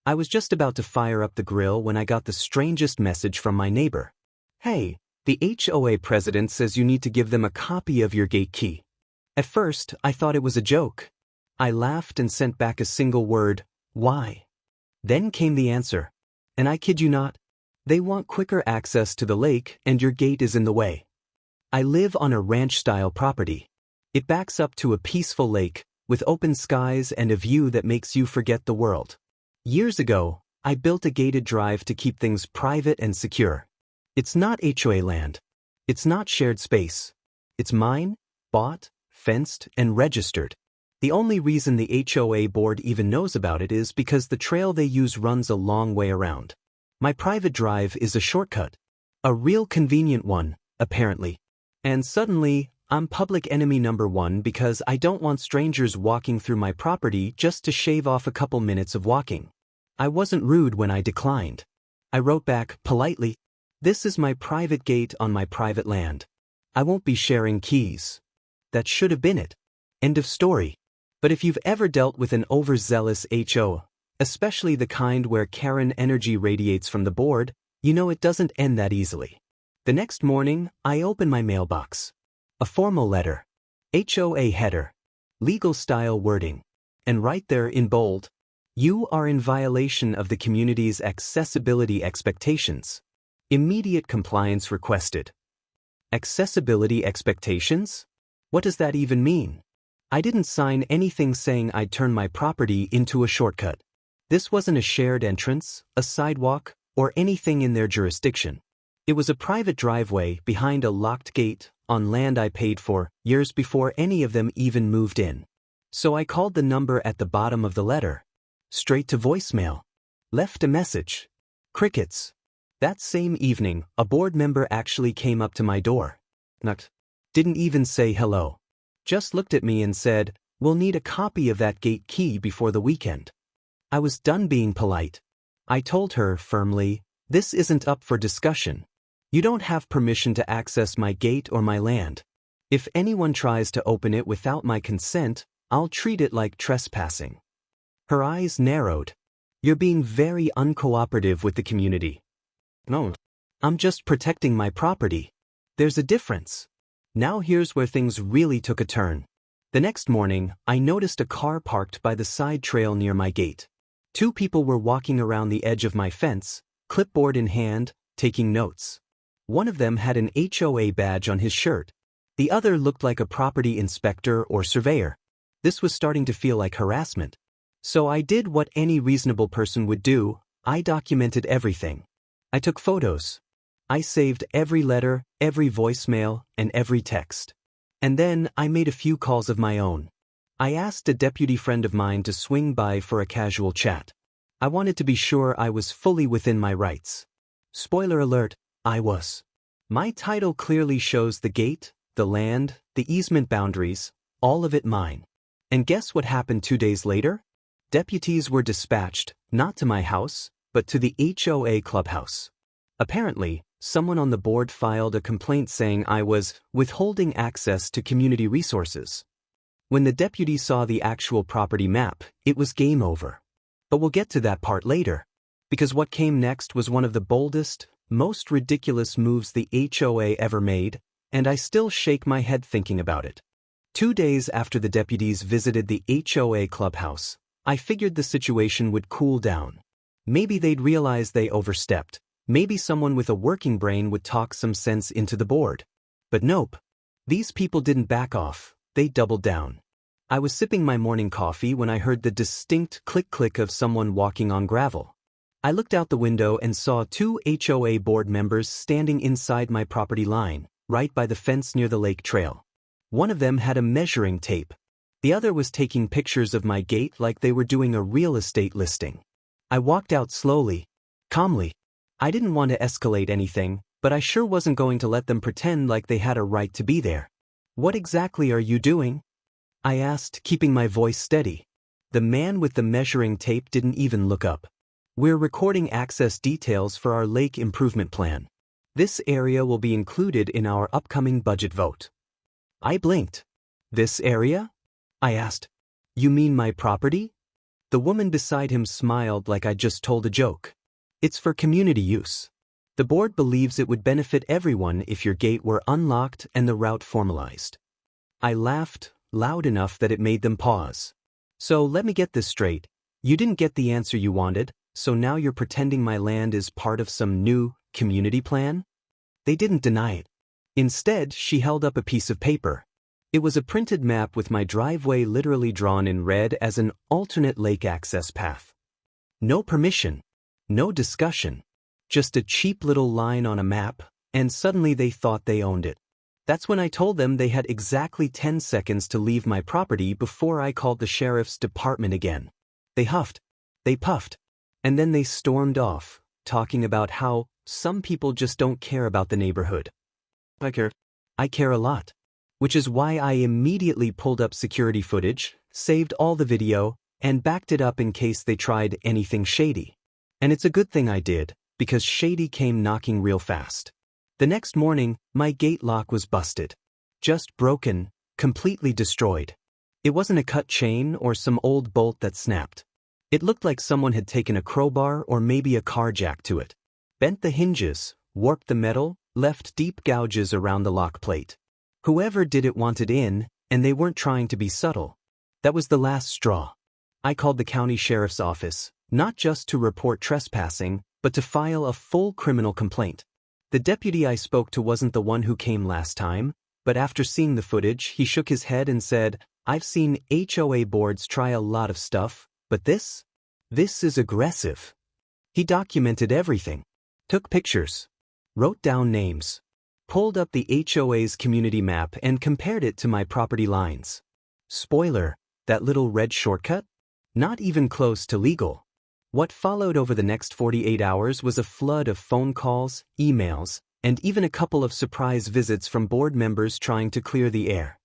I was just about to fire up the grill when I got the strangest message from my neighbor. Hey, the HOA president says you need to give them a copy of your gate key. At first, I thought it was a joke. I laughed and sent back a single word, why? Then came the answer. And I kid you not, they want quicker access to the lake and your gate is in the way. I live on a ranch-style property. It backs up to a peaceful lake, with open skies and a view that makes you forget the world. Years ago, I built a gated drive to keep things private and secure. It's not HOA land. It's not shared space. It's mine, bought, fenced, and registered. The only reason the HOA board even knows about it is because the trail they use runs a long way around. My private drive is a shortcut. A real convenient one, apparently. And suddenly, I'm public enemy number one because I don't want strangers walking through my property just to shave off a couple minutes of walking. I wasn't rude when I declined. I wrote back, politely, "This is my private gate on my private land. I won't be sharing keys." That should have been it. End of story. But if you've ever dealt with an overzealous HOA, especially the kind where Karen energy radiates from the board, you know it doesn't end that easily. The next morning, I open my mailbox. A formal letter. HOA header. Legal style wording. And right there in bold, you are in violation of the community's accessibility expectations. Immediate compliance requested. Accessibility expectations? What does that even mean? I didn't sign anything saying I'd turn my property into a shortcut. This wasn't a shared entrance, a sidewalk, or anything in their jurisdiction. It was a private driveway behind a locked gate on land I paid for years before any of them even moved in. So I called the number at the bottom of the letter. Straight to voicemail. Left a message. Crickets. That same evening, a board member actually came up to my door. Knocked. Didn't even say hello. Just looked at me and said, "We'll need a copy of that gate key before the weekend." I was done being polite. I told her firmly, "This isn't up for discussion. You don't have permission to access my gate or my land. If anyone tries to open it without my consent, I'll treat it like trespassing." Her eyes narrowed. "You're being very uncooperative with the community." "No, I'm just protecting my property. There's a difference." Now here's where things really took a turn. The next morning, I noticed a car parked by the side trail near my gate. Two people were walking around the edge of my fence, clipboard in hand, taking notes. One of them had an HOA badge on his shirt. The other looked like a property inspector or surveyor. This was starting to feel like harassment. So I did what any reasonable person would do. I documented everything. I took photos. I saved every letter, every voicemail, and every text. And then I made a few calls of my own. I asked a deputy friend of mine to swing by for a casual chat. I wanted to be sure I was fully within my rights. Spoiler alert, I was. My title clearly shows the gate, the land, the easement boundaries, all of it mine. And guess what happened 2 days later? Deputies were dispatched, not to my house, but to the HOA clubhouse. Apparently, someone on the board filed a complaint saying I was withholding access to community resources. When the deputy saw the actual property map, it was game over. But we'll get to that part later. Because what came next was one of the boldest, most ridiculous moves the HOA ever made, and I still shake my head thinking about it. 2 days after the deputies visited the HOA clubhouse, I figured the situation would cool down. Maybe they'd realize they overstepped. Maybe someone with a working brain would talk some sense into the board. But nope. These people didn't back off, they doubled down. I was sipping my morning coffee when I heard the distinct click-click of someone walking on gravel. I looked out the window and saw 2 HOA board members standing inside my property line, right by the fence near the lake trail. One of them had a measuring tape. The other was taking pictures of my gate like they were doing a real estate listing. I walked out slowly, calmly. I didn't want to escalate anything, but I sure wasn't going to let them pretend like they had a right to be there. "What exactly are you doing?" I asked, keeping my voice steady. The man with the measuring tape didn't even look up. "We're recording access details for our lake improvement plan. This area will be included in our upcoming budget vote." I blinked. "This area?" I asked. "You mean my property?" The woman beside him smiled like I'd just told a joke. It's for community use. The board believes it would benefit everyone if your gate were unlocked and the route formalized. I laughed, loud enough that it made them pause. So let me get this straight. You didn't get the answer you wanted, so now you're pretending my land is part of some new community plan? They didn't deny it. Instead, she held up a piece of paper. It was a printed map with my driveway literally drawn in red as an alternate lake access path. No permission. No discussion. Just a cheap little line on a map, and suddenly they thought they owned it. That's when I told them they had exactly 10 seconds to leave my property before I called the sheriff's department again. They huffed. They puffed. And then they stormed off, talking about how some people just don't care about the neighborhood. I care. I care a lot. Which is why I immediately pulled up security footage, saved all the video, and backed it up in case they tried anything shady. And it's a good thing I did, because shady came knocking real fast. The next morning, my gate lock was busted. Just broken, completely destroyed. It wasn't a cut chain or some old bolt that snapped. It looked like someone had taken a crowbar or maybe a car jack to it. Bent the hinges, warped the metal, left deep gouges around the lock plate. Whoever did it wanted in, and they weren't trying to be subtle. That was the last straw. I called the county sheriff's office, not just to report trespassing, but to file a full criminal complaint. The deputy I spoke to wasn't the one who came last time, but after seeing the footage, he shook his head and said, "I've seen HOA boards try a lot of stuff, but this is aggressive." He documented everything, took pictures, wrote down names, pulled up the HOA's community map and compared it to my property lines. Spoiler, that little red shortcut? Not even close to legal. What followed over the next 48 hours was a flood of phone calls, emails, and even a couple of surprise visits from board members trying to clear the air.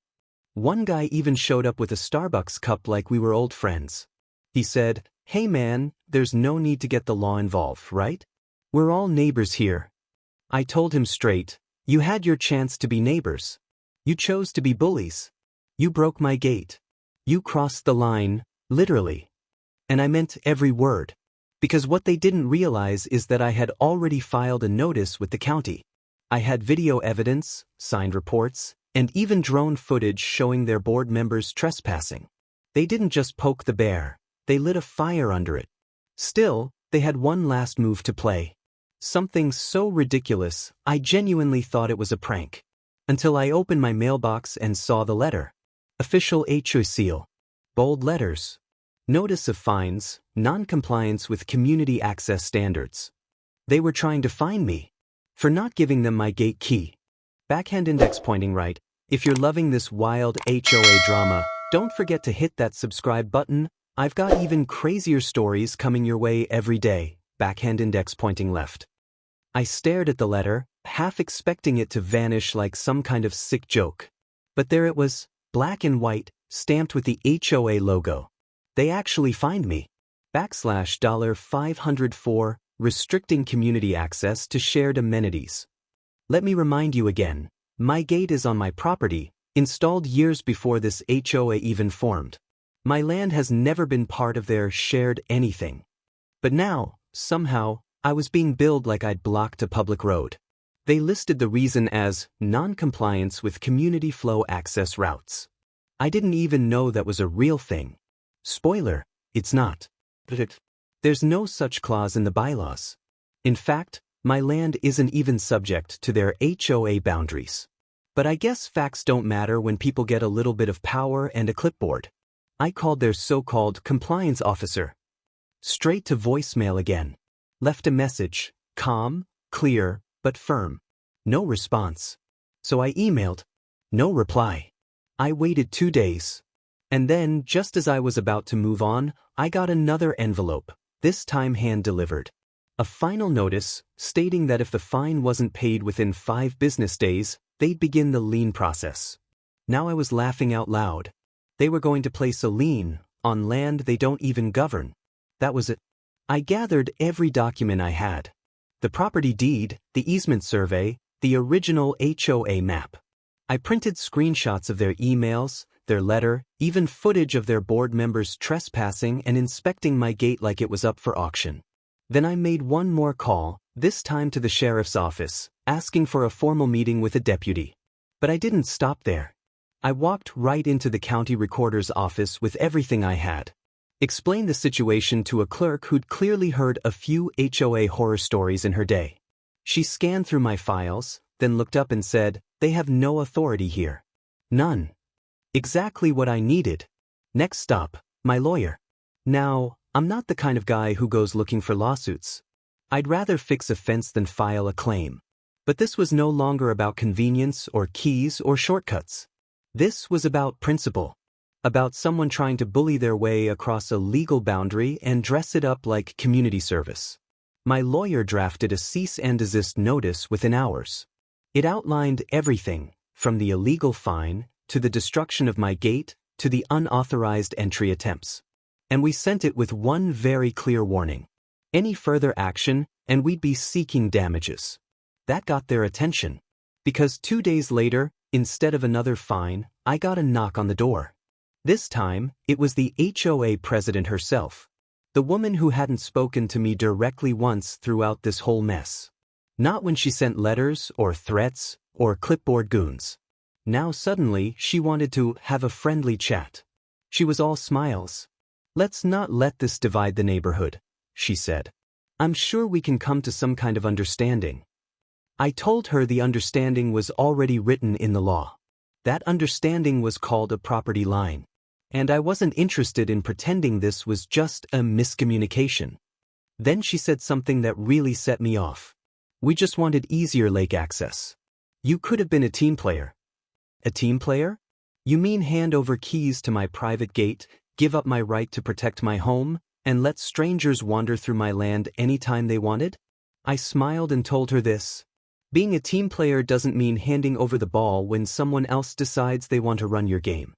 One guy even showed up with a Starbucks cup like we were old friends. He said, "Hey man, there's no need to get the law involved, right? We're all neighbors here." I told him straight, "You had your chance to be neighbors. You chose to be bullies. You broke my gate. You crossed the line, literally." And I meant every word. Because what they didn't realize is that I had already filed a notice with the county. I had video evidence, signed reports, and even drone footage showing their board members trespassing. They didn't just poke the bear, they lit a fire under it. Still, they had one last move to play. Something so ridiculous, I genuinely thought it was a prank. Until I opened my mailbox and saw the letter. Official HOA seal. Bold letters. Notice of fines, non-compliance with community access standards. They were trying to fine me for not giving them my gate key. Backhand index pointing right. If you're loving this wild HOA drama, don't forget to hit that subscribe button. I've got even crazier stories coming your way every day. Backhand index pointing left. I stared at the letter, half expecting it to vanish like some kind of sick joke. But there it was, black and white, stamped with the HOA logo. They actually fined me. $504, restricting community access to shared amenities. Let me remind you again, my gate is on my property, installed years before this HOA even formed. My land has never been part of their shared anything. But now, somehow, I was being billed like I'd blocked a public road. They listed the reason as non-compliance with community flow access routes. I didn't even know that was a real thing. Spoiler, it's not. There's no such clause in the bylaws. In fact, my land isn't even subject to their HOA boundaries. But I guess facts don't matter when people get a little bit of power and a clipboard. I called their so-called compliance officer. Straight to voicemail again. Left a message, calm, clear, but firm. No response. So I emailed. No reply. I waited 2 days. And then, just as I was about to move on, I got another envelope, this time hand-delivered. A final notice stating that if the fine wasn't paid within 5 business days, they'd begin the lien process. Now I was laughing out loud. They were going to place a lien on land they don't even govern. That was it. I gathered every document I had. The property deed, the easement survey, the original HOA map. I printed screenshots of their emails, their letter, even footage of their board members trespassing and inspecting my gate like it was up for auction. Then I made one more call, this time to the sheriff's office, asking for a formal meeting with a deputy. But I didn't stop there. I walked right into the county recorder's office with everything I had. Explained the situation to a clerk who'd clearly heard a few HOA horror stories in her day. She scanned through my files, then looked up and said, "They have no authority here." None. Exactly what I needed. Next stop, my lawyer. Now, I'm not the kind of guy who goes looking for lawsuits. I'd rather fix a fence than file a claim. But this was no longer about convenience or keys or shortcuts. This was about principle. About someone trying to bully their way across a legal boundary and dress it up like community service. My lawyer drafted a cease and desist notice within hours. It outlined everything, from the illegal fine, to the destruction of my gate, to the unauthorized entry attempts. And we sent it with one very clear warning. Any further action, and we'd be seeking damages. That got their attention. Because 2 days later, instead of another fine, I got a knock on the door. This time, it was the HOA president herself. The woman who hadn't spoken to me directly once throughout this whole mess. Not when she sent letters or threats or clipboard goons. Now suddenly, she wanted to have a friendly chat. She was all smiles. "Let's not let this divide the neighborhood," she said. "I'm sure we can come to some kind of understanding." I told her the understanding was already written in the law. That understanding was called a property line. And I wasn't interested in pretending this was just a miscommunication. Then she said something that really set me off. "We just wanted easier lake access. You could have been a team player." "A team player? You mean hand over keys to my private gate, give up my right to protect my home, and let strangers wander through my land anytime they wanted?" I smiled and told her this. Being a team player doesn't mean handing over the ball when someone else decides they want to run your game.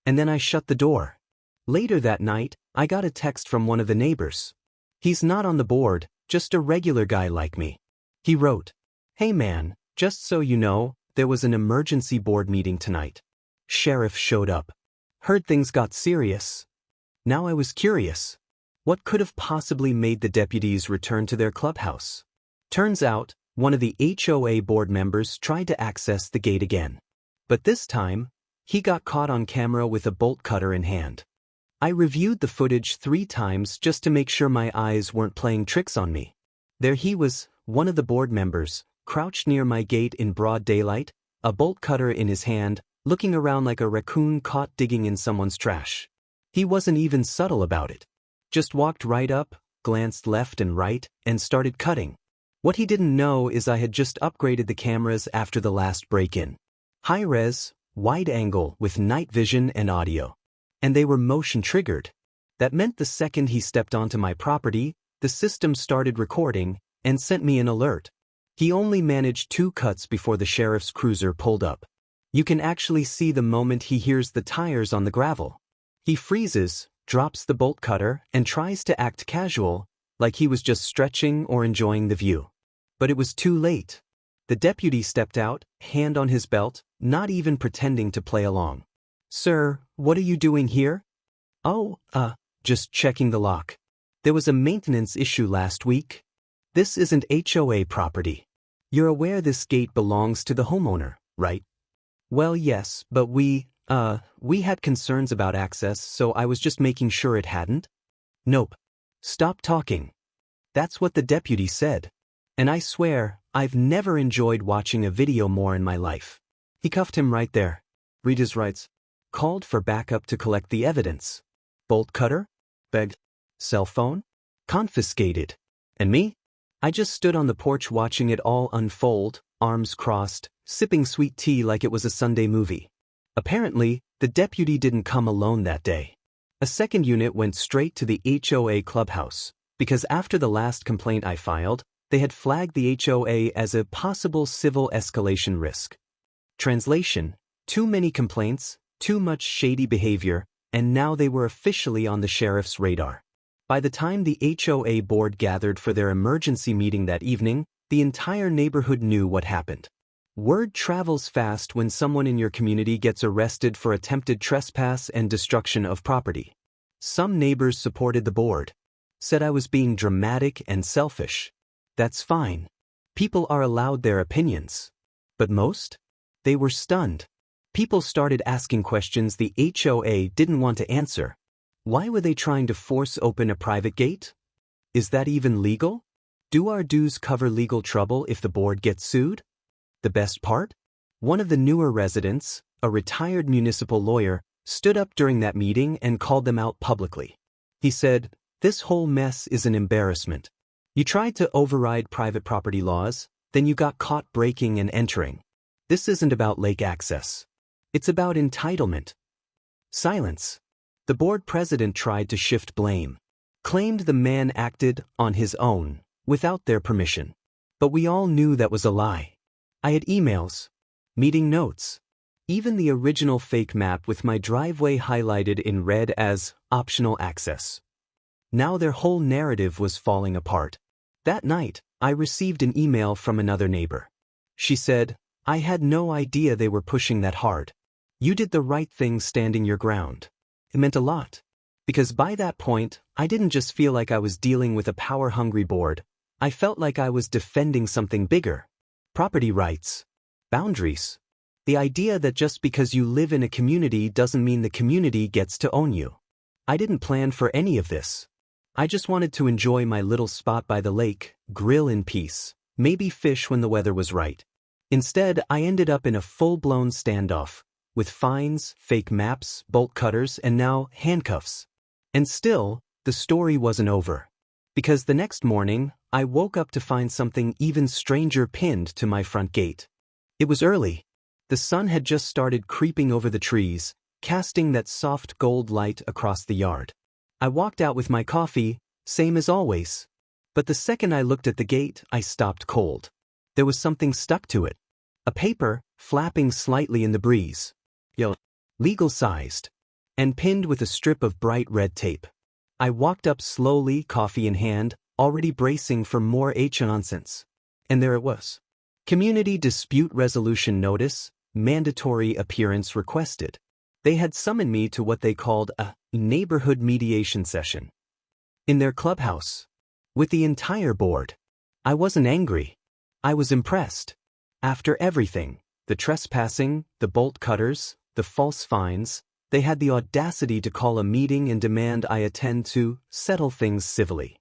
And then I shut the door. Later that night, I got a text from one of the neighbors. He's not on the board, just a regular guy like me. He wrote, "Hey man, just so you know, there was an emergency board meeting tonight. Sheriff showed up. Heard things got serious." Now I was curious. What could have possibly made the deputies return to their clubhouse? Turns out, one of the HOA board members tried to access the gate again. But this time, he got caught on camera with a bolt cutter in hand. I reviewed the footage 3 times just to make sure my eyes weren't playing tricks on me. There he was, one of the board members, crouched near my gate in broad daylight, a bolt cutter in his hand, looking around like a raccoon caught digging in someone's trash. He wasn't even subtle about it. Just walked right up, glanced left and right, and started cutting. What he didn't know is I had just upgraded the cameras after the last break-in. High-res, wide angle with night vision and audio. And they were motion triggered. That meant the second he stepped onto my property, the system started recording and sent me an alert. He only managed 2 cuts before the sheriff's cruiser pulled up. You can actually see the moment he hears the tires on the gravel. He freezes, drops the bolt cutter, and tries to act casual, like he was just stretching or enjoying the view. But it was too late. The deputy stepped out, hand on his belt, not even pretending to play along. "Sir, what are you doing here?" "Oh, just checking the lock. There was a maintenance issue last week. This isn't HOA property. You're aware this gate belongs to the homeowner, right?" "Well, yes, but we had concerns about access, so I was just making sure it hadn't." "Nope. Stop talking." That's what the deputy said. And I swear, I've never enjoyed watching a video more in my life. He cuffed him right there. Read his rights. Called for backup to collect the evidence. Bolt cutter? Begged. Cell phone? Confiscated. And me? I just stood on the porch watching it all unfold, arms crossed, sipping sweet tea like it was a Sunday movie. Apparently, the deputy didn't come alone that day. A second unit went straight to the HOA clubhouse, because after the last complaint I filed, they had flagged the HOA as a possible civil escalation risk. Translation: too many complaints, too much shady behavior, and now they were officially on the sheriff's radar. By the time the HOA board gathered for their emergency meeting that evening, the entire neighborhood knew what happened. Word travels fast when someone in your community gets arrested for attempted trespass and destruction of property. Some neighbors supported the board, said I was being dramatic and selfish. That's fine. People are allowed their opinions. But most? They were stunned. People started asking questions the HOA didn't want to answer. Why were they trying to force open a private gate? Is that even legal? Do our dues cover legal trouble if the board gets sued? The best part? One of the newer residents, a retired municipal lawyer, stood up during that meeting and called them out publicly. He said, "This whole mess is an embarrassment. You tried to override private property laws, then you got caught breaking and entering. This isn't about lake access. It's about entitlement." Silence. The board president tried to shift blame, claimed the man acted on his own, without their permission. But we all knew that was a lie. I had emails, meeting notes, even the original fake map with my driveway highlighted in red as optional access. Now their whole narrative was falling apart. That night, I received an email from another neighbor. She said, "I had no idea they were pushing that hard. You did the right thing standing your ground." It meant a lot. Because by that point, I didn't just feel like I was dealing with a power-hungry board. I felt like I was defending something bigger. Property rights. Boundaries. The idea that just because you live in a community doesn't mean the community gets to own you. I didn't plan for any of this. I just wanted to enjoy my little spot by the lake, grill in peace, maybe fish when the weather was right. Instead, I ended up in a full-blown standoff, with fines, fake maps, bolt cutters, and now handcuffs. And still, the story wasn't over. Because the next morning, I woke up to find something even stranger pinned to my front gate. It was early. The sun had just started creeping over the trees, casting that soft gold light across the yard. I walked out with my coffee, same as always. But the second I looked at the gate, I stopped cold. There was something stuck to it. A paper, flapping slightly in the breeze. Legal-sized. And pinned with a strip of bright red tape. I walked up slowly, coffee in hand, already bracing for more nonsense. And there it was. Community Dispute Resolution Notice, mandatory appearance requested. They had summoned me to what they called a neighborhood mediation session. In their clubhouse. With the entire board. I wasn't angry. I was impressed. After everything, the trespassing, the bolt cutters, the false fines, they had the audacity to call a meeting and demand I attend to settle things civilly.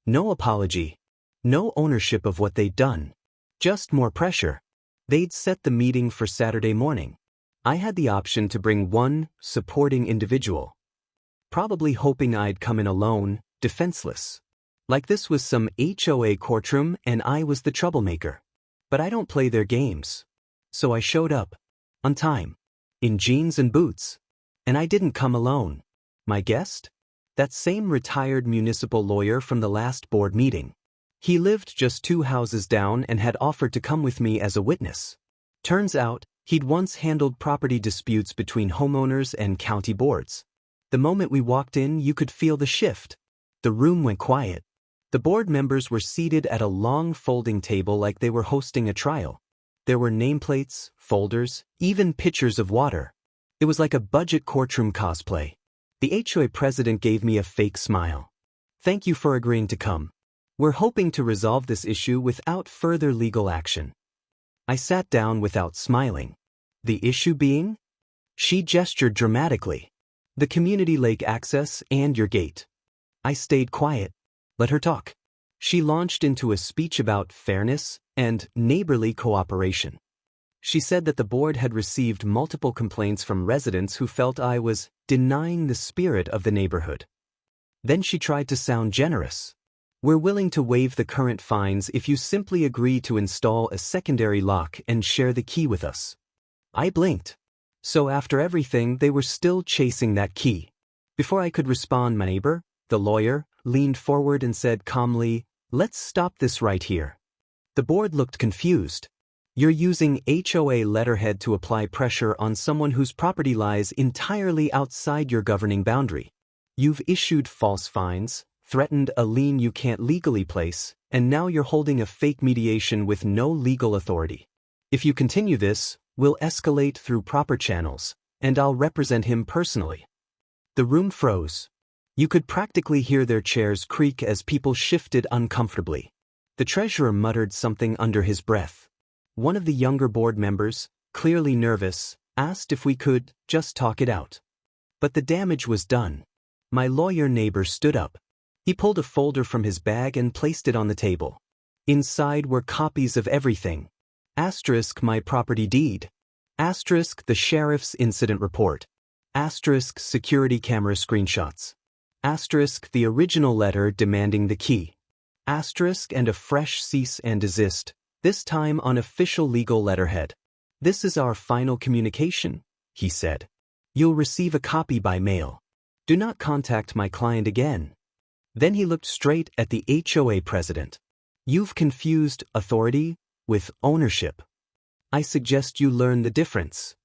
No apology. No ownership of what they'd done. Just more pressure. They'd set the meeting for Saturday morning. I had the option to bring one supporting individual. Probably hoping I'd come in alone, defenseless. Like this was some HOA courtroom and I was the troublemaker. But I don't play their games. So I showed up. On time. In jeans and boots. And I didn't come alone. My guest? That same retired municipal lawyer from the last board meeting. He lived just 2 houses down and had offered to come with me as a witness. Turns out, he'd once handled property disputes between homeowners and county boards. The moment we walked in, you could feel the shift. The room went quiet. The board members were seated at a long folding table like they were hosting a trial. There were nameplates, folders, even pitchers of water. It was like a budget courtroom cosplay. The HOA president gave me a fake smile. "Thank you for agreeing to come. We're hoping to resolve this issue without further legal action." I sat down without smiling. The issue being? She gestured dramatically. The community lake access and your gate. I stayed quiet. Let her talk. She launched into a speech about fairness and neighborly cooperation. She said that the board had received multiple complaints from residents who felt I was denying the spirit of the neighborhood. Then she tried to sound generous. "We're willing to waive the current fines if you simply agree to install a secondary lock and share the key with us." I blinked. So after everything, they were still chasing that key. Before I could respond, my neighbor, the lawyer, leaned forward and said calmly, "Let's stop this right here." The board looked confused. "You're using HOA letterhead to apply pressure on someone whose property lies entirely outside your governing boundary. You've issued false fines, threatened a lien you can't legally place, and now you're holding a fake mediation with no legal authority. If you continue this, we'll escalate through proper channels, and I'll represent him personally. The room froze. You could practically hear their chairs creak as people shifted uncomfortably. The treasurer muttered something under his breath. One of the younger board members, clearly nervous, asked if we could just talk it out. But the damage was done. My lawyer neighbor stood up. He pulled a folder from his bag and placed it on the table. Inside were copies of everything. Asterisk my property deed. Asterisk the sheriff's incident report. Asterisk security camera screenshots. Asterisk the original letter demanding the key. Asterisk and a fresh cease and desist, this time on official legal letterhead. This is our final communication, he said. You'll receive a copy by mail. Do not contact my client again. Then he looked straight at the HOA president. You've confused authority with ownership. I suggest you learn the difference.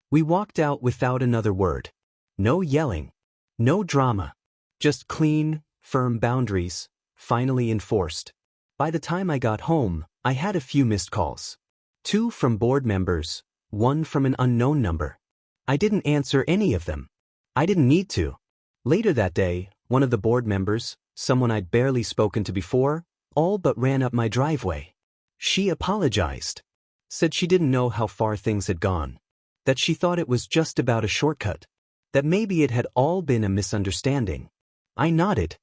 We walked out without another word. No yelling. No drama. Just clean, firm boundaries, finally enforced. By the time I got home, I had a few missed calls. 2 from board members, 1 from an unknown number. I didn't answer any of them. I didn't need to. Later that day, one of the board members, someone I'd barely spoken to before, all but ran up my driveway. She apologized. Said she didn't know how far things had gone. That she thought it was just about a shortcut. That maybe it had all been a misunderstanding. I nodded.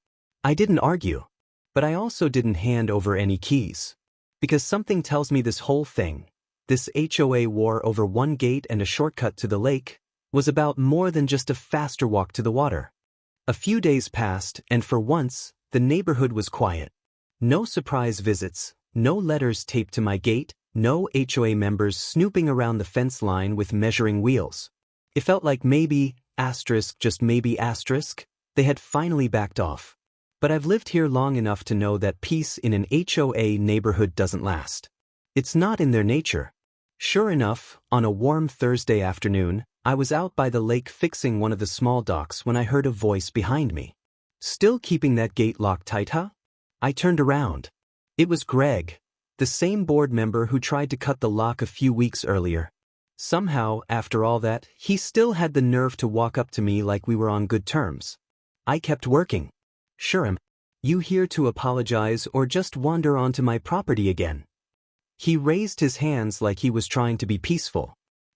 I didn't argue. But I also didn't hand over any keys. Because something tells me this whole thing, this HOA war over one gate and a shortcut to the lake, was about more than just a faster walk to the water. A few days passed, and for once, the neighborhood was quiet. No surprise visits, no letters taped to my gate, no HOA members snooping around the fence line with measuring wheels. It felt like maybe, asterisk, just maybe asterisk, they had finally backed off. But I've lived here long enough to know that peace in an HOA neighborhood doesn't last. It's not in their nature. Sure enough, on a warm Thursday afternoon, I was out by the lake fixing one of the small docks when I heard a voice behind me. Still keeping that gate locked tight, huh? I turned around. It was Greg, the same board member who tried to cut the lock a few weeks earlier. Somehow, after all that, he still had the nerve to walk up to me like we were on good terms. I kept working. Sure, you here to apologize or just wander onto my property again? He raised his hands like he was trying to be peaceful.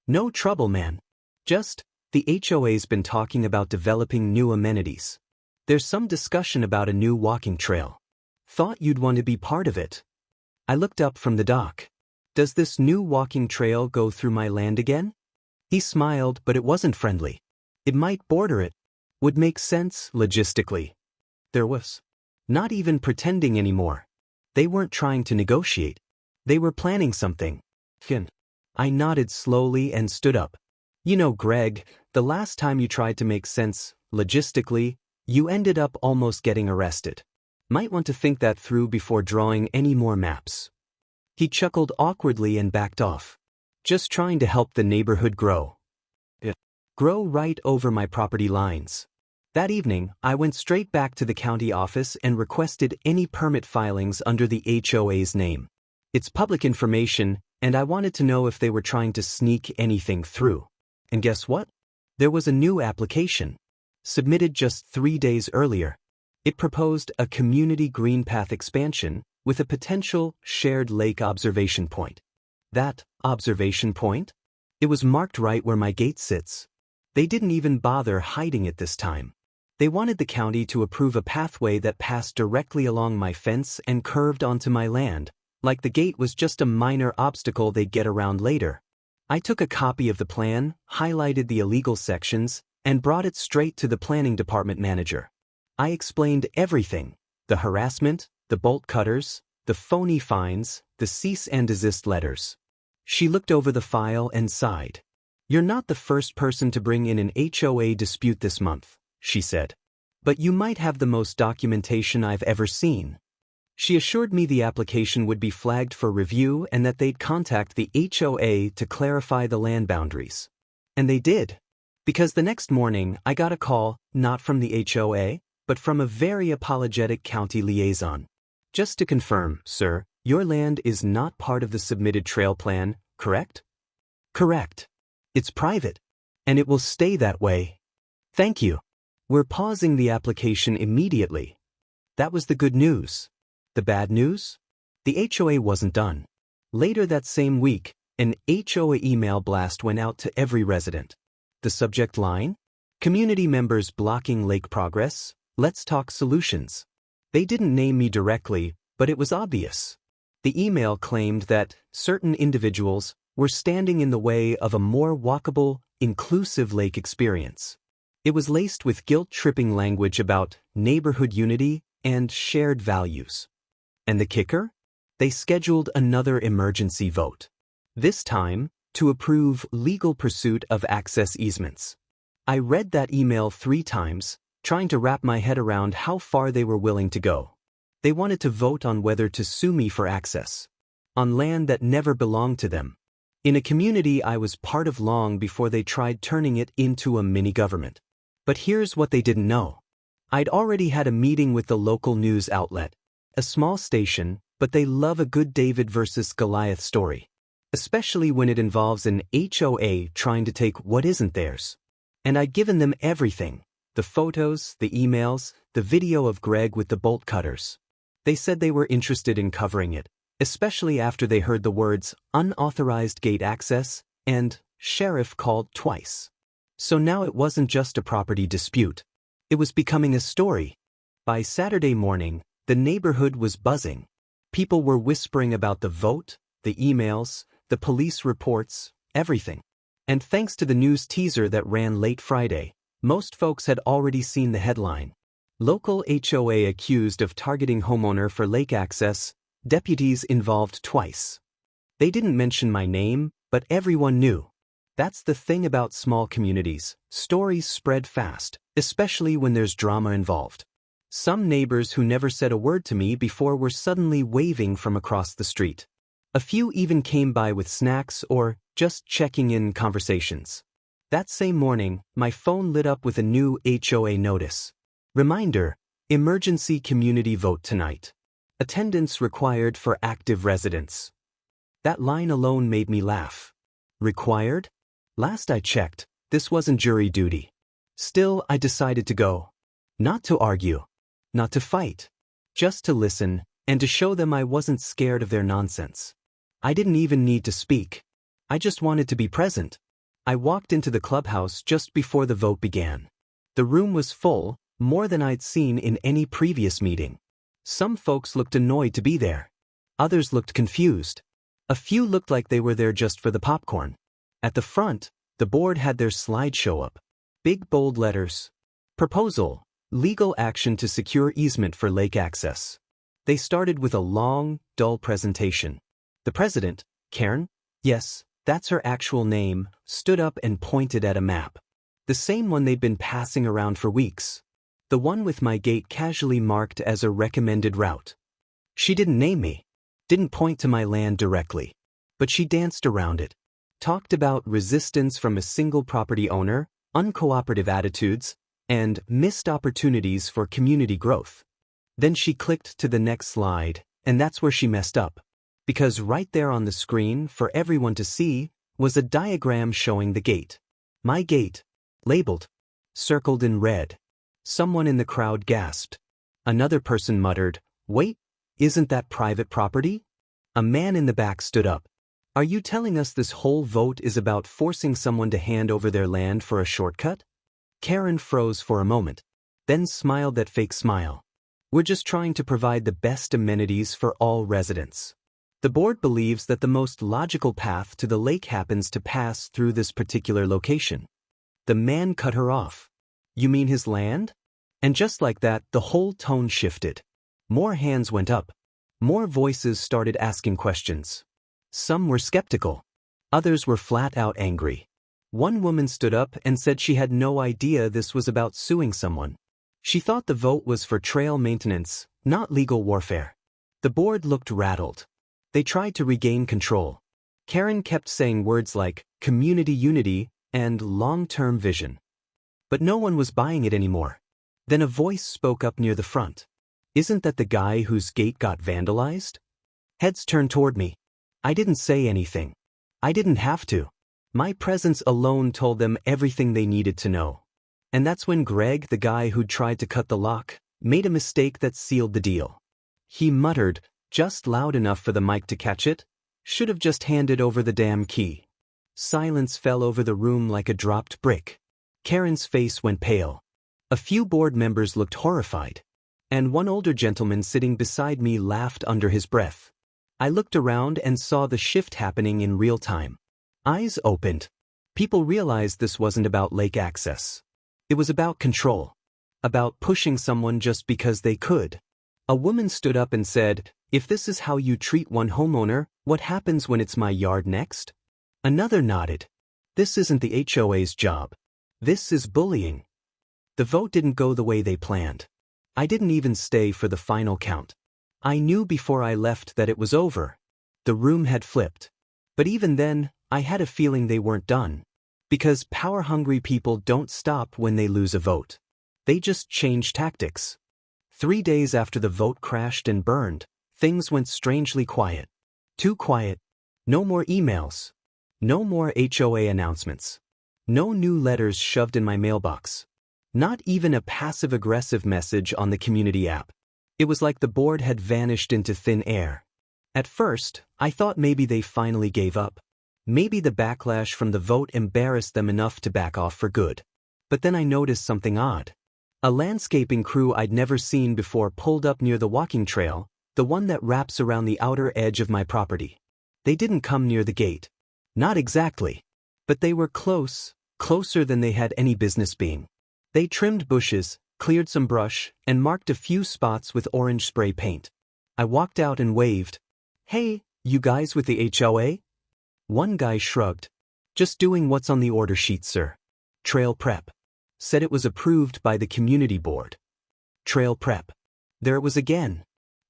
No trouble, man. Just, the HOA's been talking about developing new amenities. There's some discussion about a new walking trail. Thought you'd want to be part of it. I looked up from the dock. Does this new walking trail go through my land again? He smiled, but it wasn't friendly. It might border it. Would make sense logistically. There was. Not even pretending anymore. They weren't trying to negotiate. They were planning something. I nodded slowly and stood up. You know, Greg, the last time you tried to make sense, logistically, you ended up almost getting arrested. Might want to think that through before drawing any more maps. He chuckled awkwardly and backed off. Just trying to help the neighborhood grow. Grow right over my property lines. That evening, I went straight back to the county office and requested any permit filings under the HOA's name. It's public information, and I wanted to know if they were trying to sneak anything through. And guess what? There was a new application. Submitted just 3 days earlier. It proposed a community green path expansion with a potential shared lake observation point. That observation point? It was marked right where my gate sits. They didn't even bother hiding it this time. They wanted the county to approve a pathway that passed directly along my fence and curved onto my land, like the gate was just a minor obstacle they'd get around later. I took a copy of the plan, highlighted the illegal sections, and brought it straight to the planning department manager. I explained everything: the harassment, the bolt cutters, the phony fines, the cease and desist letters. She looked over the file and sighed. You're not the first person to bring in an HOA dispute this month, she said. But you might have the most documentation I've ever seen. She assured me the application would be flagged for review and that they'd contact the HOA to clarify the land boundaries. And they did. Because the next morning I got a call, not from the HOA, but from a very apologetic county liaison. Just to confirm, sir, your land is not part of the submitted trail plan, correct? Correct. It's private. And it will stay that way. Thank you. We're pausing the application immediately. That was the good news. The bad news? The HOA wasn't done. Later that same week, an HOA email blast went out to every resident. The subject line? Community members blocking lake progress, let's talk solutions. They didn't name me directly, but it was obvious. The email claimed that certain individuals were standing in the way of a more walkable, inclusive lake experience. It was laced with guilt-tripping language about neighborhood unity and shared values. And the kicker? They scheduled another emergency vote. This time, to approve legal pursuit of access easements. I read that email 3 times, trying to wrap my head around how far they were willing to go. They wanted to vote on whether to sue me for access. On land that never belonged to them. In a community I was part of long before they tried turning it into a mini-government. But here's what they didn't know. I'd already had a meeting with the local news outlet. A small station, but they love a good David versus Goliath story. Especially when it involves an HOA trying to take what isn't theirs. And I'd given them everything. The photos, the emails, the video of Greg with the bolt cutters. They said they were interested in covering it, especially after they heard the words unauthorized gate access and sheriff called twice. So now it wasn't just a property dispute. It was becoming a story. By Saturday morning, the neighborhood was buzzing. People were whispering about the vote, the emails, the police reports, everything. And thanks to the news teaser that ran late Friday, most folks had already seen the headline. Local HOA accused of targeting homeowner for lake access, deputies involved twice. They didn't mention my name, but everyone knew. That's the thing about small communities. Stories spread fast, especially when there's drama involved. Some neighbors who never said a word to me before were suddenly waving from across the street. A few even came by with snacks or just checking in conversations. That same morning, my phone lit up with a new HOA notice. Reminder, emergency community vote tonight. Attendance required for active residents. That line alone made me laugh. Required? Last I checked, this wasn't jury duty. Still, I decided to go. Not to argue. Not to fight. Just to listen, and to show them I wasn't scared of their nonsense. I didn't even need to speak. I just wanted to be present. I walked into the clubhouse just before the vote began. The room was full, more than I'd seen in any previous meeting. Some folks looked annoyed to be there. Others looked confused. A few looked like they were there just for the popcorn. At the front, the board had their slideshow up. Big bold letters. Proposal, legal action to secure easement for lake access. They started with a long, dull presentation. The president, Karen, yes, that's her actual name, stood up and pointed at a map. The same one they'd been passing around for weeks. The one with my gate casually marked as a recommended route. She didn't name me, didn't point to my land directly, but she danced around it. Talked about resistance from a single property owner, uncooperative attitudes, and missed opportunities for community growth. Then she clicked to the next slide, and that's where she messed up. Because right there on the screen for everyone to see was a diagram showing the gate. My gate, labeled, circled in red. Someone in the crowd gasped. Another person muttered, "Wait, isn't that private property?" A man in the back stood up. "Are you telling us this whole vote is about forcing someone to hand over their land for a shortcut?" Karen froze for a moment, then smiled that fake smile. "We're just trying to provide the best amenities for all residents. The board believes that the most logical path to the lake happens to pass through this particular location." The man cut her off. "You mean his land?" And just like that, the whole tone shifted. More hands went up. More voices started asking questions. Some were skeptical. Others were flat out angry. One woman stood up and said she had no idea this was about suing someone. She thought the vote was for trail maintenance, not legal warfare. The board looked rattled. They tried to regain control. Karen kept saying words like community unity and long-term vision. But no one was buying it anymore. Then a voice spoke up near the front. "Isn't that the guy whose gate got vandalized?" Heads turned toward me. I didn't say anything. I didn't have to. My presence alone told them everything they needed to know. And that's when Greg, the guy who'd tried to cut the lock, made a mistake that sealed the deal. He muttered, just loud enough for the mic to catch it, "Should have just handed over the damn key." Silence fell over the room like a dropped brick. Karen's face went pale. A few board members looked horrified. And one older gentleman sitting beside me laughed under his breath. I looked around and saw the shift happening in real time. Eyes opened. People realized this wasn't about lake access. It was about control. About pushing someone just because they could. A woman stood up and said, "If this is how you treat one homeowner, what happens when it's my yard next?" Another nodded. "This isn't the HOA's job. This is bullying." The vote didn't go the way they planned. I didn't even stay for the final count. I knew before I left that it was over. The room had flipped. But even then, I had a feeling they weren't done. Because power-hungry people don't stop when they lose a vote. They just change tactics. 3 days after the vote crashed and burned, things went strangely quiet. Too quiet. No more emails. No more HOA announcements. No new letters shoved in my mailbox. Not even a passive-aggressive message on the community app. It was like the board had vanished into thin air. At first, I thought maybe they finally gave up. Maybe the backlash from the vote embarrassed them enough to back off for good. But then I noticed something odd. A landscaping crew I'd never seen before pulled up near the walking trail, the one that wraps around the outer edge of my property. They didn't come near the gate. Not exactly. But they were close, closer than they had any business being. They trimmed bushes, cleared some brush, and marked a few spots with orange spray paint. I walked out and waved. "Hey, you guys with the HOA?" One guy shrugged. "Just doing what's on the order sheet, sir." Trail prep. Said it was approved by the community board. Trail prep. There it was again.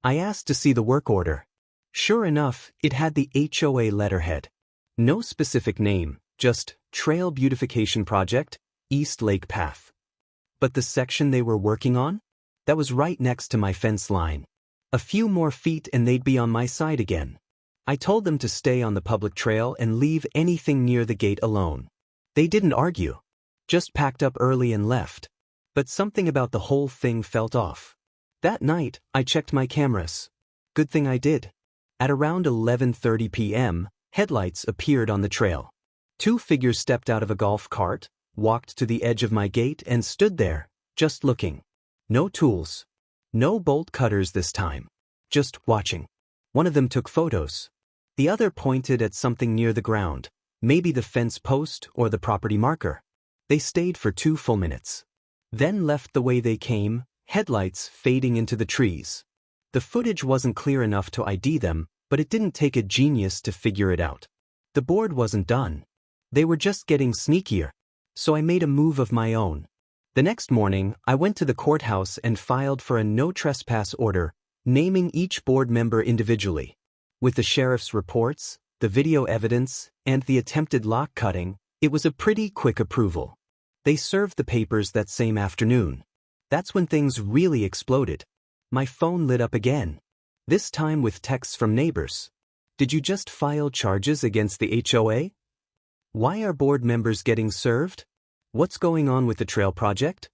I asked to see the work order. Sure enough, it had the HOA letterhead. No specific name, just Trail Beautification Project, East Lake Path. But the section they were working on? That was right next to my fence line. A few more feet and they'd be on my side again. I told them to stay on the public trail and leave anything near the gate alone. They didn't argue. Just packed up early and left. But something about the whole thing felt off. That night, I checked my cameras. Good thing I did. At around 11:30 p.m., headlights appeared on the trail. 2 figures stepped out of a golf cart, walked to the edge of my gate and stood there, just looking. No tools. No bolt cutters this time. Just watching. One of them took photos. The other pointed at something near the ground, maybe the fence post or the property marker. They stayed for 2 full minutes. Then left the way they came, headlights fading into the trees. The footage wasn't clear enough to ID them, but it didn't take a genius to figure it out. The board wasn't done. They were just getting sneakier. So I made a move of my own. The next morning, I went to the courthouse and filed for a no trespass order, naming each board member individually. With the sheriff's reports, the video evidence, and the attempted lock cutting, it was a pretty quick approval. They served the papers that same afternoon. That's when things really exploded. My phone lit up again. This time with texts from neighbors. "Did you just file charges against the HOA? Why are board members getting served? What's going on with the trail project?"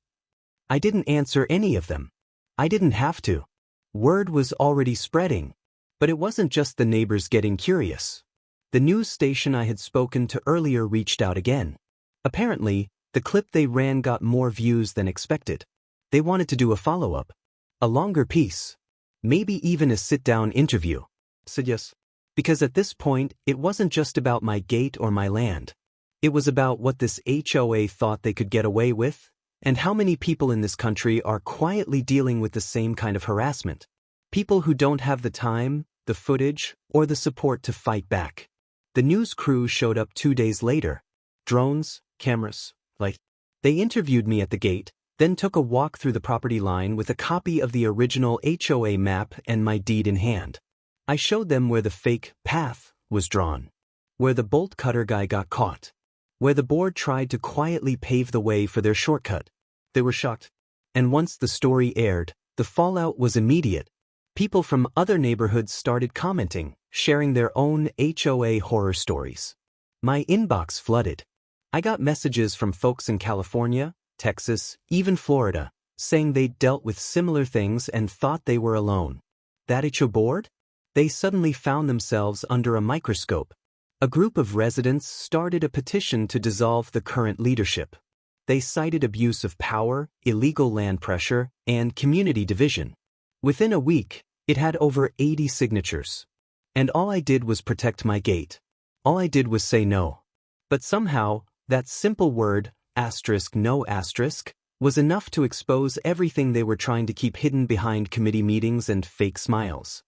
I didn't answer any of them. I didn't have to. Word was already spreading. But it wasn't just the neighbors getting curious. The news station I had spoken to earlier reached out again. Apparently, the clip they ran got more views than expected. They wanted to do a follow-up. A longer piece. Maybe even a sit-down interview. Said yes. Because at this point, it wasn't just about my gate or my land. It was about what this HOA thought they could get away with, and how many people in this country are quietly dealing with the same kind of harassment. People who don't have the time, the footage, or the support to fight back. The news crew showed up 2 days later. Drones, cameras, light. They interviewed me at the gate, then took a walk through the property line with a copy of the original HOA map and my deed in hand. I showed them where the fake path was drawn, where the bolt cutter guy got caught, where the board tried to quietly pave the way for their shortcut. They were shocked. And once the story aired, the fallout was immediate. People from other neighborhoods started commenting, sharing their own HOA horror stories. My inbox flooded. I got messages from folks in California, Texas, even Florida, saying they'd dealt with similar things and thought they were alone. That HOA board? They suddenly found themselves under a microscope. A group of residents started a petition to dissolve the current leadership. They cited abuse of power, illegal land pressure, and community division. Within a week, it had over 80 signatures. And all I did was protect my gate. All I did was say no. But somehow, that simple word, *no*, was enough to expose everything they were trying to keep hidden behind committee meetings and fake smiles.